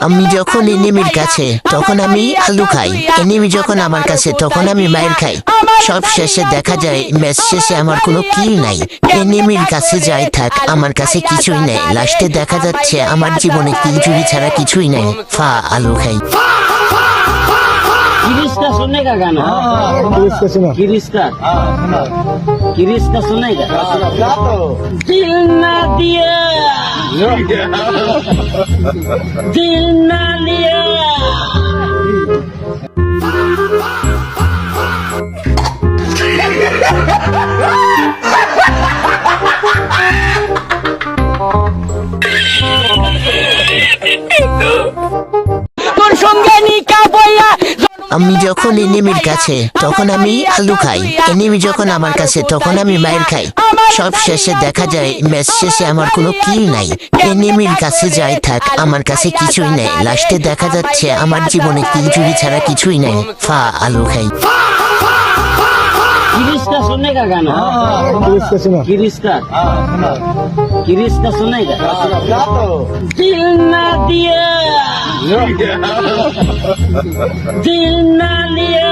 আমি যখন এনিমির কাছে তখন আমি আলু খাই, এনিমি যখন আমার কাছে তখন আমি মায়ের খাই। সব শেষে দেখা যায় ম্যাচ শেষে আমার কোনো কিল নাই। এনিমির কাছে যাই থাক আমার কাছে কিছুই নেই, লাস্টে দেখা যাচ্ছে আমার জীবনে কিল চুরি ছাড়া কিছুই নাই। ফা আলু খাই। किरिस का सुनने का गाना किरिस का सुनेगा दिल ना दिया दिल ना लिया আমি যখন এনিমির কাছে তখন আমি আলু খাই, এনিমি যখন আমার কাছে তখন আমি মায়ের খাই। সব শেষে দেখা যায় ম্যাচ শেষে আমার কোনো কিল নাই। এনিমির কাছে যাই থাক আমার কাছে কিছুই নেই, লাস্টে দেখা যাচ্ছে আমার জীবনে কিল চুরি ছাড়া কিছুই নাই। ফা আলু খাই। किरिस का सुनने का गाना किरिस का सुनेगा दिल ना दिया दिल ना लिया